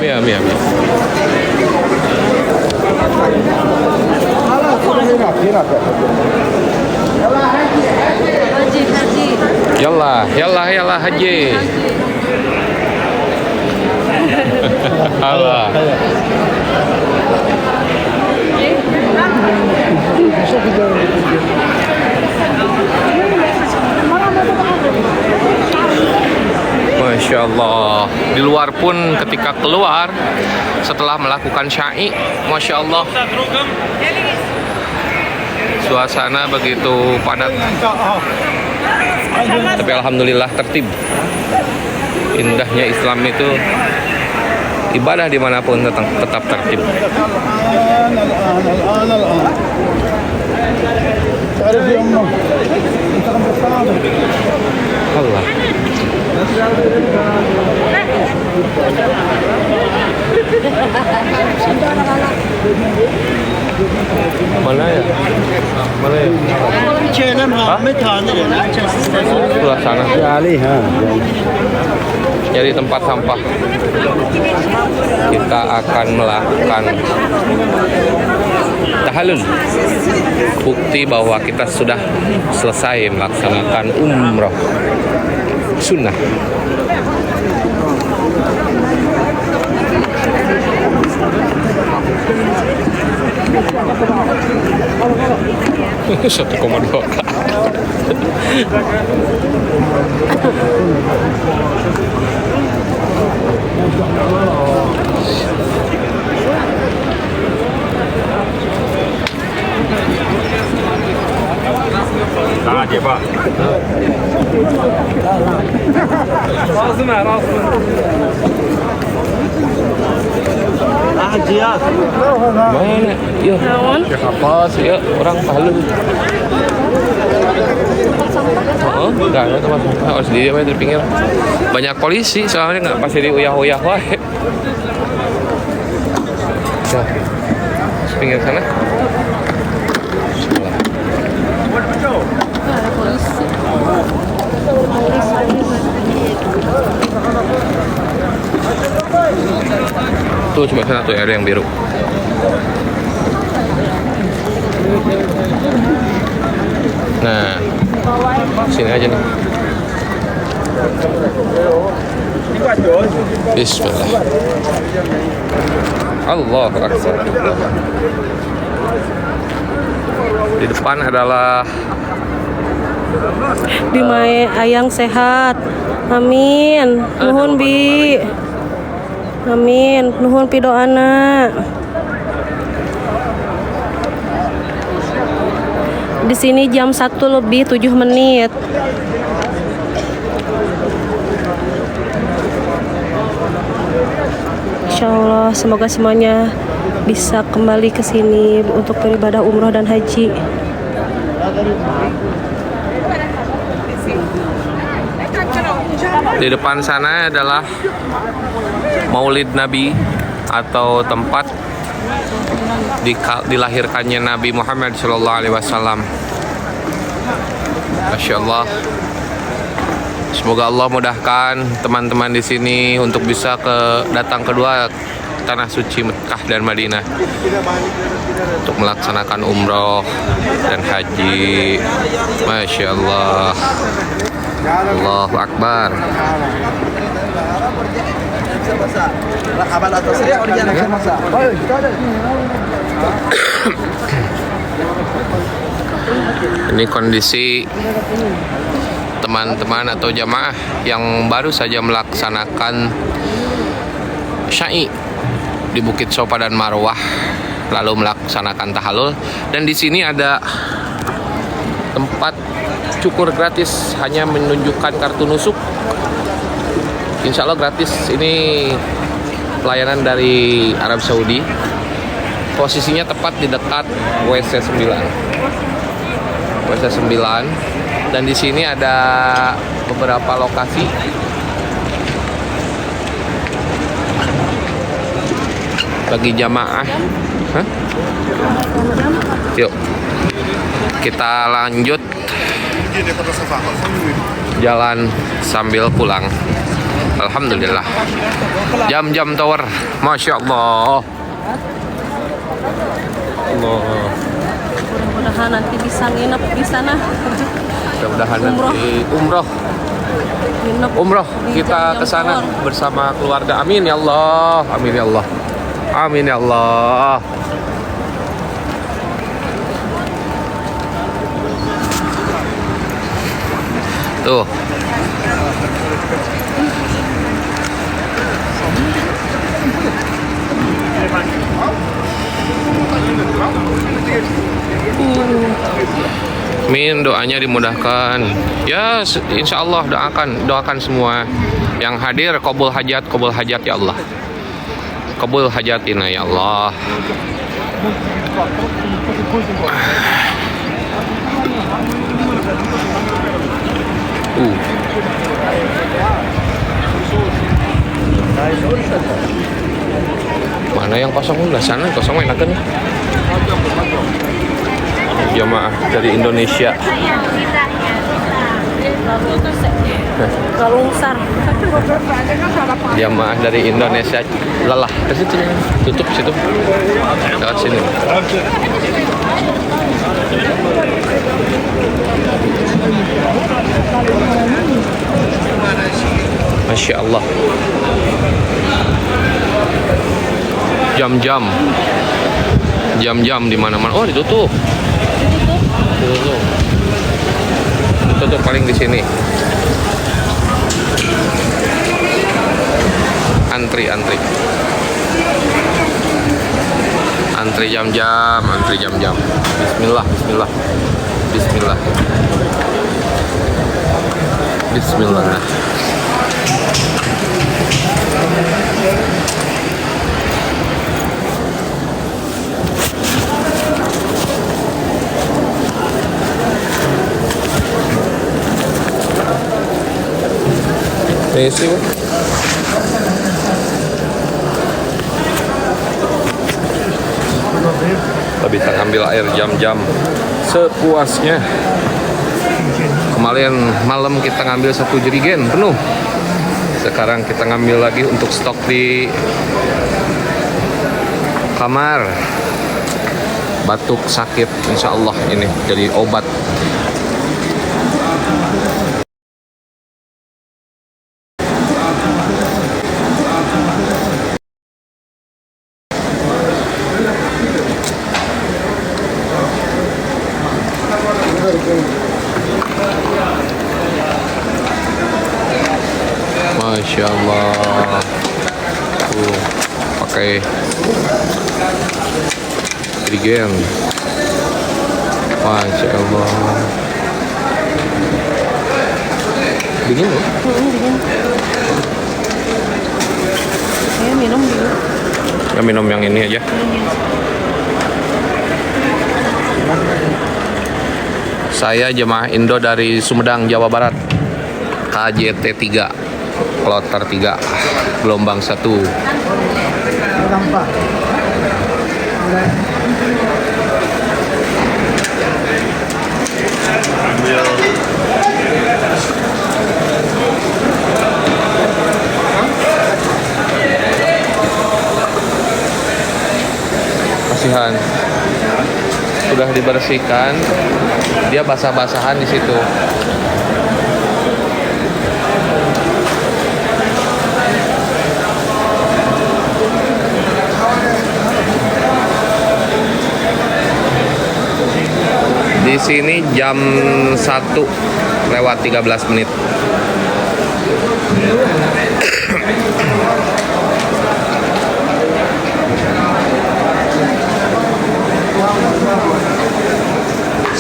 Iya, iya, iya. Yallah, yallah, yallah haji. Allah. Masya Allah. Di luar pun ketika keluar setelah melakukan syai, Masya Allah, suasana begitu padat. Tapi alhamdulillah tertib. Indahnya Islam itu ibadah dimanapun tetap tertib. Allah. Mana ya? Mana ya? Sebelah sana. Jadi tempat sampah. Kita akan melakukan tahallul. Bukti bahwa kita sudah selesai melaksanakan umroh sunnah. Satu koma dua. aja Pak. Hajiat. Mana? Yuk. Siapa sih? Yuk, orang Palu. Oh, enggak ada tempat sampah. Harus di pinggir. Banyak polisi, soalnya nggak pasti diuyah-uyah wae. Nah, pinggir sana. Tuh cuma sana tuh ada yang biru. Nah, sini aja nih. Bismillah. Allahu Akbar. Di depan adalah Bimae ayang sehat. Amin. Nuhun bi. Amin. Nuhun pidoana. Di sini jam 1:07. Insya Allah semoga semuanya bisa kembali ke sini untuk beribadah umroh dan haji. Di depan sana adalah Maulid Nabi atau tempat dilahirkannya Nabi Muhammad SAW. Masya Allah. Semoga Allah mudahkan teman-teman di sini untuk bisa datang kedua tanah suci Mekah dan Madinah untuk melaksanakan umroh dan haji. Masya Allah. Allahu Akbar. Ini kondisi teman-teman atau jamaah yang baru saja melaksanakan syai di Bukit Sofa dan Marwah, lalu melaksanakan tahallul. Dan di sini ada tempat cukur gratis, hanya menunjukkan kartu nusuk. Insya Allah gratis. Ini pelayanan dari Arab Saudi. Posisinya tepat di dekat WC 9. WC 9. Dan di sini ada beberapa lokasi. Bagi jamaah. Yuk. Kita lanjut jalan sambil pulang. Alhamdulillah. Jam-jam tower, masya Allah. Allah. Mudah-mudahan nanti bisa nginep di sana. Mudah-mudahan nanti umroh. Nginep Umroh di kita jam-jam ke sana tower. bersama keluarga. Amin ya Allah. Amin ya Allah. Amin ya Allah. Tuh. Min, doanya dimudahkan. Ya, insya Allah doakan semua yang hadir, qabul hajat ya Allah. Qabul hajatina ya Allah. Mana yang kosong udah sana kosong enakan. Jamaah dari Indonesia. Galungsar. Jamaah dari Indonesia lelah ke situ, tutup situ, lewat sini. Masya Allah. Jam-jam di mana-mana. Oh, ditutup. Ditutup paling di sini. Antri jam-jam. Bismillah. Isi, kita bisa ngambil air jam-jam sepuasnya. Kemarin malam kita ngambil 1 jerigen penuh. Sekarang kita ngambil lagi untuk stok di kamar. Batuk sakit, insya Allah ini jadi obat. Masya Allah. Pakai jerigen. Masya Allah. Dingin ya? Dingin. Saya minum dulu. Ya minum yang ini aja. Saya jemaah Indo dari Sumedang, Jawa Barat. KJT 3, Kloter 3, gelombang 1. Kasihan. Sudah dibersihkan, dia basah-basahan di situ. Di sini jam 1:13.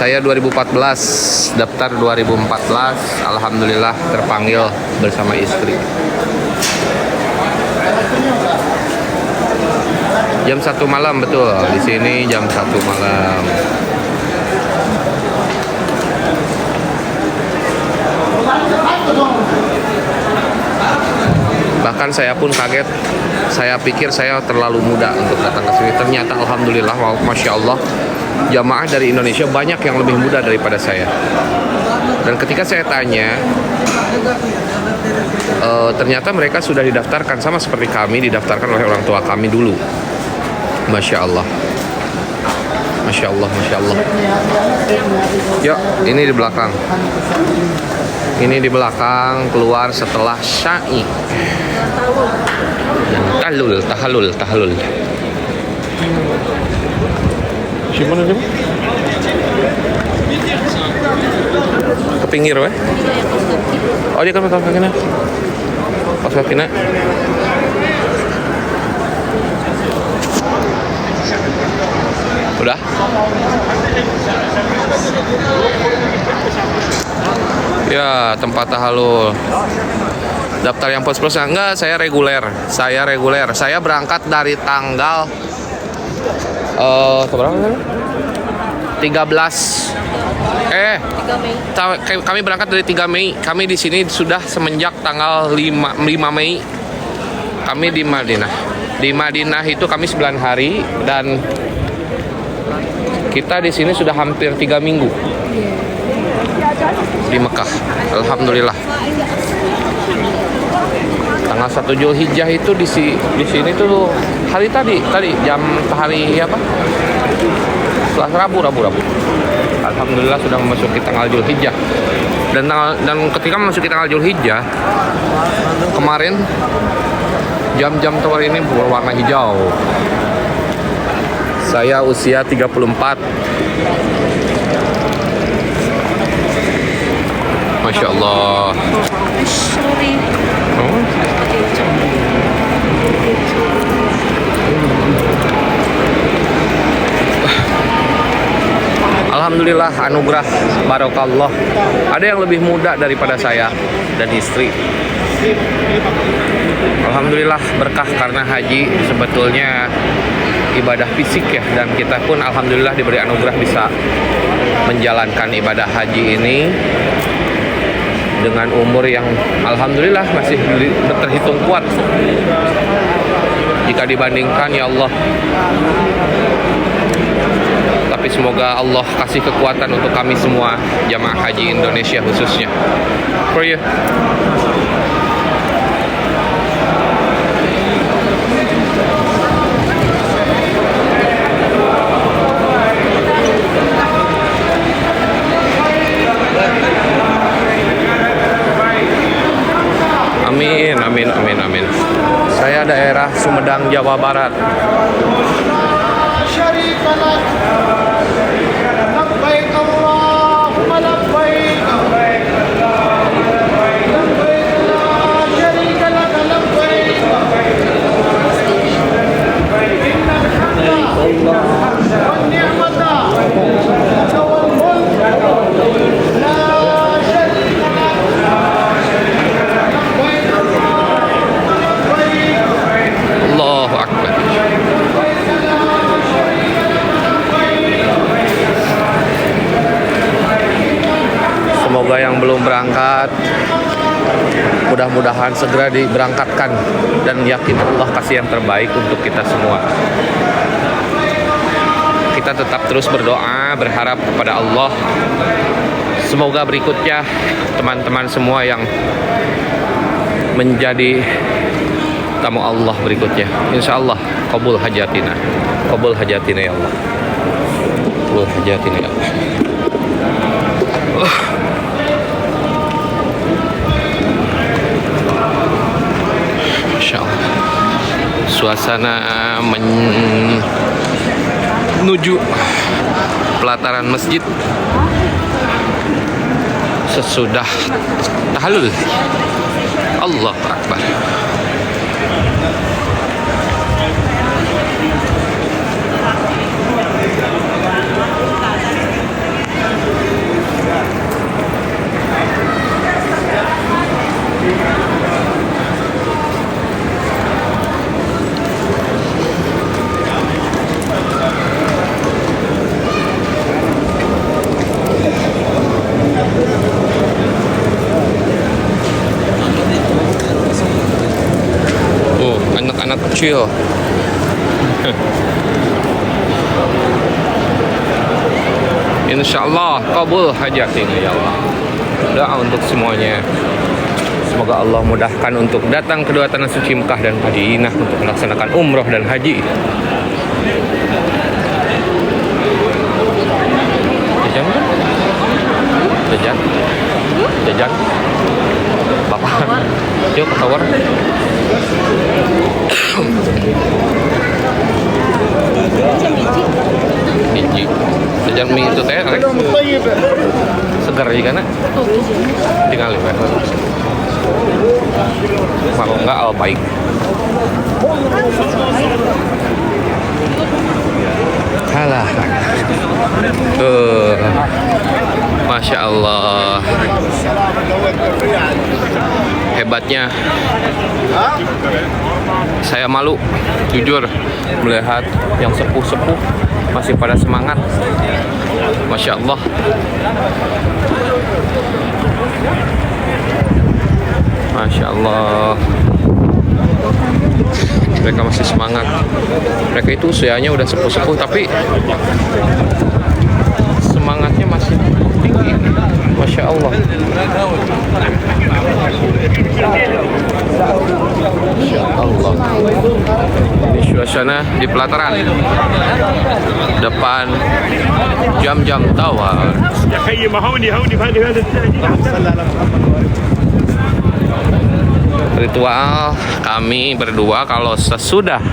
Saya 2014, daftar 2014, alhamdulillah terpanggil bersama istri. Jam 1 malam, betul. Di sini jam 1 malam. Bahkan saya pun kaget. Saya pikir saya terlalu muda untuk datang ke sini. Ternyata alhamdulillah, masya Allah, jamaah dari Indonesia banyak yang lebih muda daripada saya. Dan ketika saya tanya, ternyata mereka sudah didaftarkan sama seperti kami didaftarkan oleh orang tua kami dulu. Masya Allah. Masya Allah, Masya Allah. Yuk, ini di belakang. Ini di belakang keluar setelah syai. Tahalul. Gimana sih? Ke pinggir weh. Oh dia kan pas kakinya. Pas kakinya. Udah? Ya, tempat tahalul. Daftar yang plus-plus enggak, saya reguler. Saya berangkat dari tanggal berapa? 13. Kami berangkat dari 3 Mei. Kami di sini sudah semenjak tanggal 5 Mei. Kami di Madinah. Di Madinah itu kami 9 hari dan kita di sini sudah hampir 3 minggu di Mekah. Alhamdulillah. Tanggal 1 Zulhijjah itu di sini tuh hari tadi jam hari apa? Setelah Rabu. Alhamdulillah sudah memasuki tanggal Zulhijjah. Dan ketika memasuki tanggal Zulhijjah kemarin jam-jam tower ini berwarna hijau. Saya usia 34. Masya Allah. Sorry. Alhamdulillah, anugerah barokallah. Ada yang lebih muda daripada saya dan istri. Alhamdulillah berkah karena haji sebetulnya ibadah fisik ya, dan kita pun alhamdulillah diberi anugerah bisa menjalankan ibadah haji ini dengan umur yang alhamdulillah masih terhitung kuat jika dibandingkan ya Allah. Tapi semoga Allah kasih kekuatan untuk kami semua jamaah haji Indonesia khususnya. For you. Amin. Saya daerah Sumedang, Jawa Barat. Allahu Akbar. Semoga yang belum berangkat mudah-mudahan segera diberangkatkan dan yakin Allah kasih yang terbaik untuk kita semua. Kita tetap terus berdoa, berharap kepada Allah. Semoga berikutnya teman-teman semua yang menjadi tamu Allah berikutnya, insya Allah qabul hajatina ya Allah, qabul hajatina ya Allah. Masya Allah, suasana menuju pelataran masjid sesudah tahallul. Allahu Akbar. Anak kecil. Insya Allah kabul hajatina ya Allah. Doa untuk semuanya. Semoga Allah mudahkan untuk datang ke dua tanah suci Mekah dan Madinah untuk melaksanakan umroh dan haji. Jajan kan? Jajan? Jajan? Bapak? Yuk ke tower. Biji. Jajan mie itu teh rek. Segar juga na. Tinggal ya. Kalau enggak al baik. Halah. Tuh. Masya Allah. Hebatnya. Saya malu, jujur, melihat yang sepuh-sepuh masih pada semangat. Masya Allah. Masya Allah. Mereka masih semangat. Mereka itu usianya udah sepuh-sepuh tapi semangatnya masih tinggi. Masya Allah. Masya Allah. Ini suasana di pelataran depan jam-jam tawar. Ritual kami berdua kalau sesudah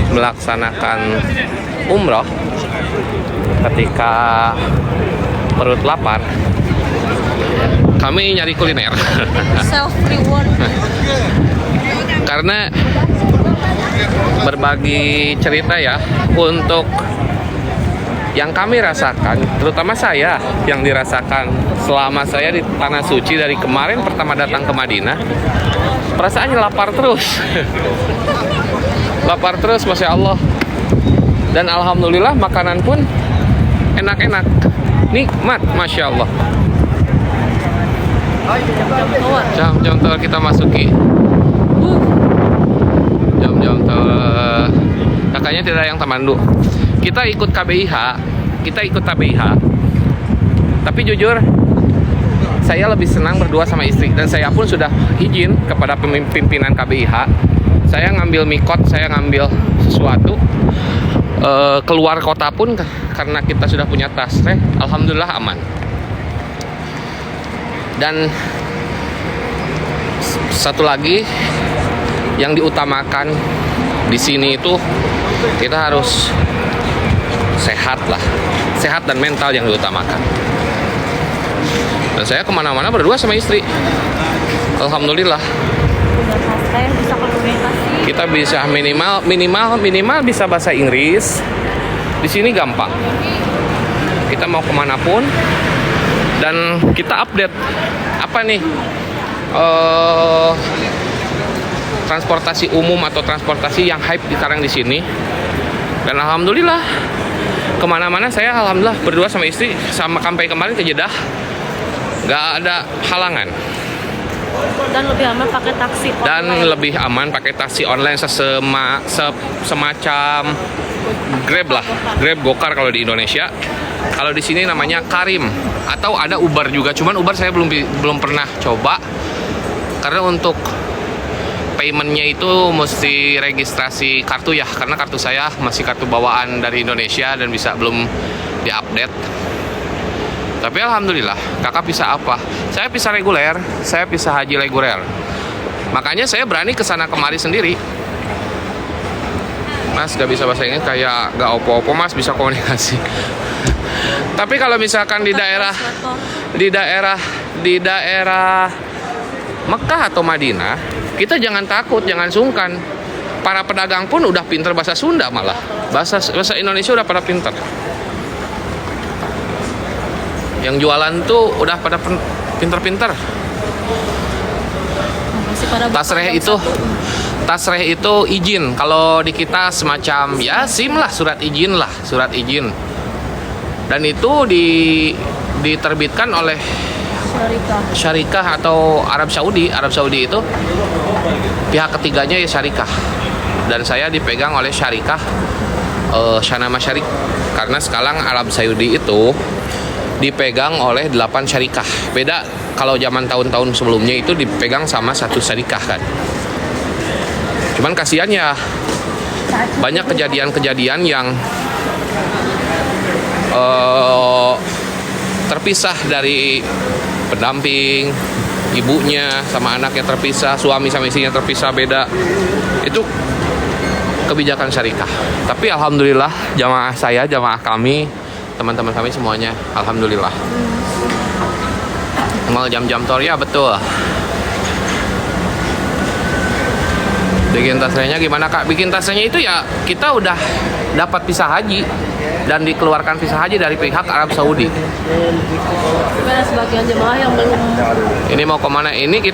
melaksanakan umroh, ketika perut lapar, kami nyari kuliner. Self reward. Karena berbagi cerita ya, untuk yang kami rasakan, terutama saya yang dirasakan selama saya di Tanah Suci dari kemarin pertama datang ke Madinah, perasaannya lapar terus. Lapar terus, Masya Allah. Dan Alhamdulillah makanan pun enak-enak, nikmat, Masya Allah. Jam-jam tol kita masuki. Jam-jam tol. Kakaknya tidak ada yang temandu. Kita ikut KBIH. Tapi jujur, saya lebih senang berdua sama istri. Dan saya pun sudah izin kepada pimpinan KBIH. Saya ngambil mikot, saya ngambil sesuatu. Keluar kota pun karena kita sudah punya tas. Alhamdulillah aman. Dan satu lagi yang diutamakan di sini itu kita harus sehat lah, sehat dan mental yang diutamakan. Dan saya kemana-mana berdua sama istri, alhamdulillah. Kita bisa minimal bisa bahasa Inggris. Di sini gampang. Kita mau kemanapun dan kita update apa nih transportasi umum atau transportasi yang hype sekarang di sini. Dan alhamdulillah kemana-mana saya alhamdulillah berdua sama istri, sama sampai kemarin ke Jeddah nggak ada halangan. Dan lebih aman pakai taksi online. Dan lebih aman pakai taksi online semacam Grab lah, Grab Gokar kalau di Indonesia. Kalau di sini namanya Karim, atau ada Uber juga. Cuman Uber saya belum pernah coba karena untuk paymentnya itu mesti registrasi kartu ya, karena kartu saya masih kartu bawaan dari Indonesia dan belum diupdate. Tapi alhamdulillah, kakak bisa apa? Saya bisa reguler, saya bisa haji reguler. Makanya saya berani kesana kemari sendiri. Mas gak bisa bahasa Inggris, kayak gak opo-opo mas, bisa komunikasi. Tapi kalau misalkan di daerah Mekah atau Madinah, kita jangan takut, jangan sungkan. Para pedagang pun udah pinter bahasa Sunda malah. Bahasa Indonesia udah pada pinter. Yang jualan tuh udah pada pinter-pinter. Tasreh itu izin. Kalau di kita semacam ya SIM lah, surat izin. Dan itu diterbitkan oleh syarikah atau Arab Saudi. Arab Saudi itu pihak ketiganya ya syarikah. Dan saya dipegang oleh syarikah Shanama Syarik. Karena sekarang Arab Saudi itu dipegang oleh 8 syarikah. Beda kalau zaman tahun-tahun sebelumnya itu dipegang sama satu syarikah kan. Cuman kasihan ya, banyak kejadian-kejadian yang terpisah dari pendamping, ibunya sama anaknya terpisah, suami sama istrinya terpisah, beda. Itu kebijakan syarikah. Tapi alhamdulillah jamaah saya, jamaah kami, teman-teman kami semuanya alhamdulillah. Mal jam-jam tor ya betul. Bikin tasnya gimana Kak? Bikin tasnya itu ya kita udah dapat visa haji dan dikeluarkan visa haji dari pihak Arab Saudi. Gimana sebagian jemaah yang belum Ini mau kemana? Ini kita